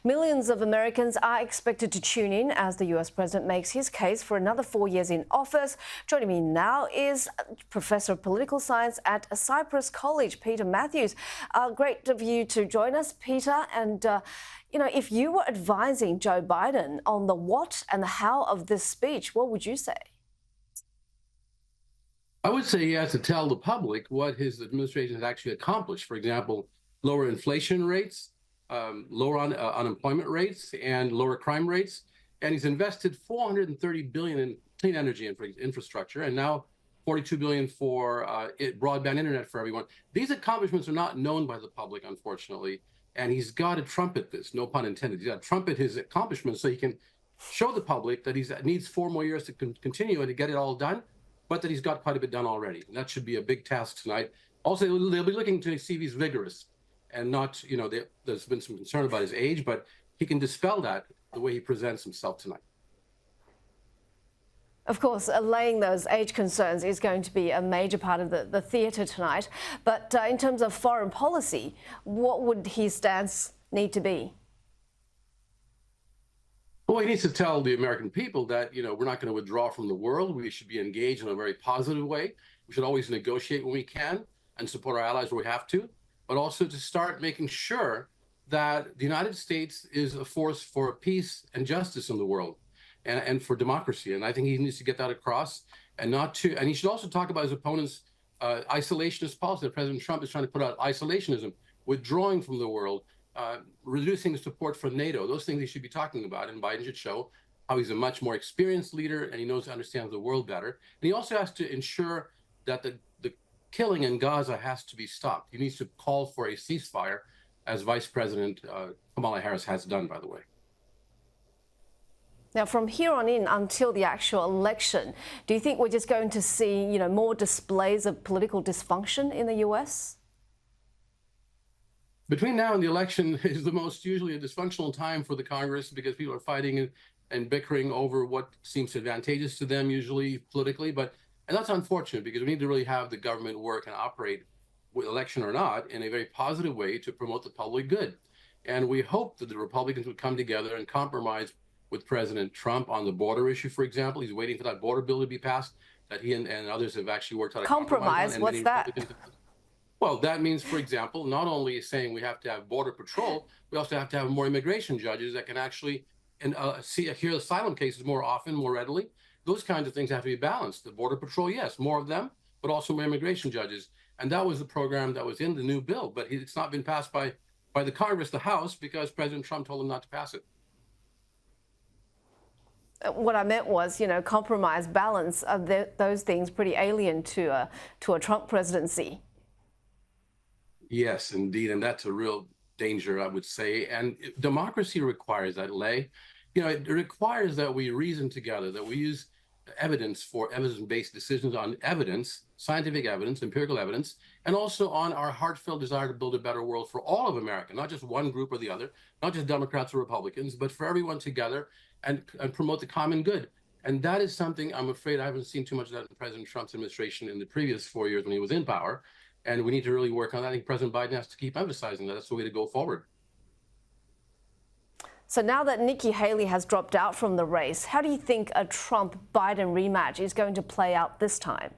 Millions of Americans are expected to tune in as the US president makes his case for another 4 years in office. Joining me now is Professor of Political Science at Cypress College, Peter Mathews. Great of you to join us, Peter. And, if you were advising Joe Biden on the what and the how of this speech, what would you say? I would say he has to tell the public what his administration has actually accomplished. For example, lower inflation rates, lower unemployment rates, and lower crime rates. And he's invested $430 billion in clean energy infrastructure, and now $42 billion for broadband internet for everyone. These accomplishments are not known by the public, unfortunately. And he's got to trumpet this, no pun intended. He's got to trumpet his accomplishments so he can show the public that he needs 4 more years to continue and to get it all done, but that he's got quite a bit done already. And that should be a big task tonight. Also, they'll be looking to see if he's vigorous and not, there's been some concern about his age, but he can dispel that the way he presents himself tonight. Of course, allaying those age concerns is going to be a major part of the theatre tonight. But in terms of foreign policy, what would his stance need to be? Well, he needs to tell the American people that, we're not going to withdraw from the world. We should be engaged in a very positive way. We should always negotiate when we can and support our allies where we have to, but also to start making sure that the United States is a force for peace and justice in the world. And for democracy. And I think he needs to get that across and he should also talk about his opponent's isolationist policy. That President Trump is trying to put out isolationism, withdrawing from the world, reducing the support for NATO. Those things he should be talking about. And Biden should show how he's a much more experienced leader and he knows to understand the world better. And he also has to ensure that the killing in Gaza has to be stopped. He needs to call for a ceasefire, as Vice President Kamala Harris has done, by the way. Now, from here on in until the actual election, do you think we're just going to see, more displays of political dysfunction in the US? Between now and the election is the most usually a dysfunctional time for the Congress because people are fighting and bickering over what seems advantageous to them, usually politically. And that's unfortunate because we need to really have the government work and operate, with election or not, in a very positive way to promote the public good. And we hope that the Republicans would come together and compromise with President Trump on the border issue, for example. He's waiting for that border bill to be passed that he and others have actually worked out a compromise on. What's that? Well, that means, for example, not only saying we have to have border patrol, we also have to have more immigration judges that can actually hear asylum cases more often, more readily. Those kinds of things have to be balanced. The border patrol, yes, more of them, but also more immigration judges. And that was the program that was in the new bill, but it's not been passed by the Congress, the House, because President Trump told them not to pass it. What I meant was, compromise, balance, those things pretty alien to a Trump presidency. Yes, indeed. And that's a real danger, I would say. And democracy requires that, Lay. It requires that we reason together, that we use evidence for evidence-based decisions on evidence, scientific evidence, empirical evidence, and also on our heartfelt desire to build a better world for all of America, not just one group or the other, not just Democrats or Republicans, but for everyone together and promote the common good. And that is something I'm afraid I haven't seen too much of that in President Trump's administration in the previous 4 years when he was in power. And we need to really work on that. I think President Biden has to keep emphasizing that. That's the way to go forward. So now that Nikki Haley has dropped out from the race, how do you think a Trump-Biden rematch is going to play out this time?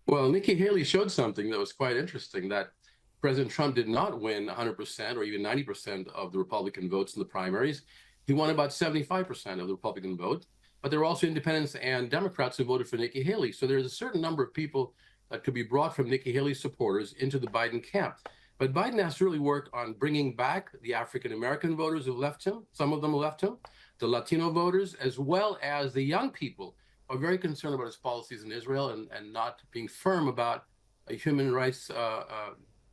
Well, Nikki Haley showed something that was quite interesting, that President Trump did not win 100% or even 90% of the Republican votes in the primaries. He won about 75% of the Republican vote, but there were also independents and Democrats who voted for Nikki Haley. So there's a certain number of people that could be brought from Nikki Haley's supporters into the Biden camp. But Biden has to really work on bringing back the African-American voters who left him, some of them who left him, the Latino voters, as well as the young people who are very concerned about his policies in Israel and not being firm about a human rights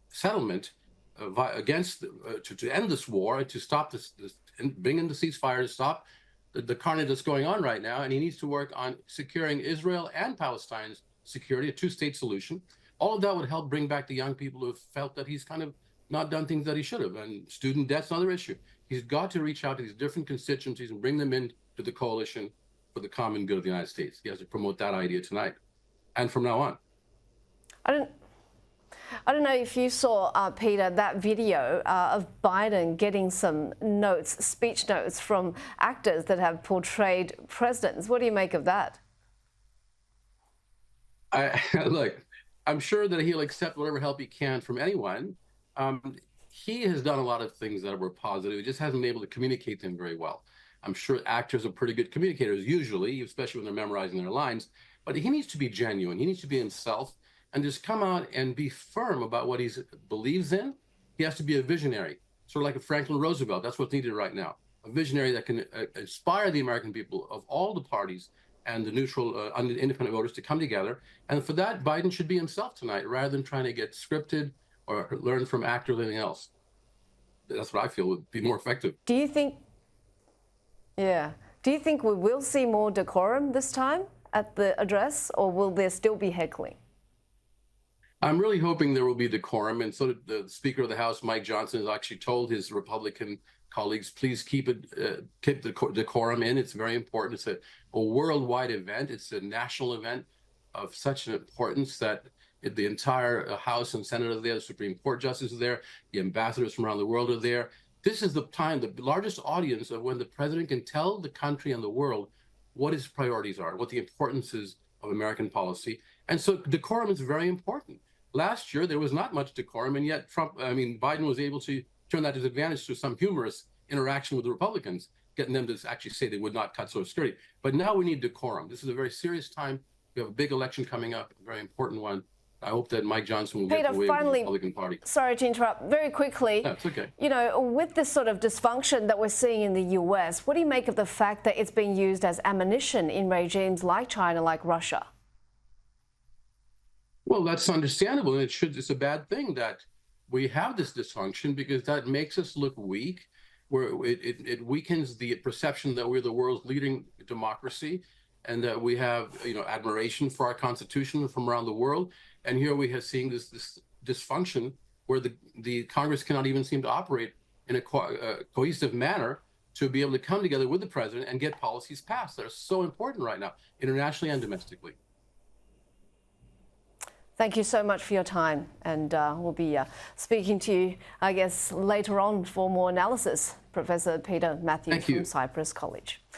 settlement to end this war, to stop this bring in the ceasefire, to stop the carnage that's going on right now. And he needs to work on securing Israel and Palestine's security, a two-state solution. All of that would help bring back the young people who have felt that he's kind of not done things that he should have. And student debt's another issue. He's got to reach out to these different constituencies and bring them into the coalition for the common good of the United States. He has to promote that idea tonight and from now on. I don't know if you saw, Peter, that video of Biden getting some notes, speech notes from actors that have portrayed presidents. What do you make of that? Look, I'm sure that he'll accept whatever help he can from anyone. He has done a lot of things that were positive. He just hasn't been able to communicate them very well. I'm sure actors are pretty good communicators usually, especially when they're memorizing their lines. But he needs to be genuine. He needs to be himself and just come out and be firm about what he believes in. He has to be a visionary, sort of like a Franklin Roosevelt. That's what's needed right now. A visionary that can inspire the American people of all the parties and the neutral, independent voters to come together. And for that, Biden should be himself tonight rather than trying to get scripted or learn from actors or anything else. That's what I feel would be more effective. Do you think we will see more decorum this time at the address, or will there still be heckling? I'm really hoping there will be decorum, and so the Speaker of the House, Mike Johnson, has actually told his Republican colleagues, please keep the decorum in. It's very important. It's a worldwide event. It's a national event of such an importance that the entire House and Senate are there, the Supreme Court justices are there, the ambassadors from around the world are there. This is the time, the largest audience of when the president can tell the country and the world what his priorities are, what the importance is of American policy. And so decorum is very important. Last year, there was not much decorum, and yet Biden was able to turn that to his advantage through some humorous interaction with the Republicans, getting them to actually say they would not cut Social Security. But now we need decorum. This is a very serious time. We have a big election coming up, a very important one. I hope that Mike Johnson will get the way of the Republican Party. Sorry to interrupt. Very quickly, That's okay. You know, with this sort of dysfunction that we're seeing in the US, what do you make of the fact that it's being used as ammunition in regimes like China, like Russia? Well, that's understandable, and it's a bad thing that we have this dysfunction because that makes us look weak. Where it weakens the perception that we're the world's leading democracy, and that we have admiration for our Constitution from around the world. And here we have seen this dysfunction where the Congress cannot even seem to operate in a cohesive manner to be able to come together with the president and get policies passed that are so important right now, internationally and domestically. Thank you so much for your time, and we'll be speaking to you, I guess, later on for more analysis. Professor Peter Mathews from Cypress College.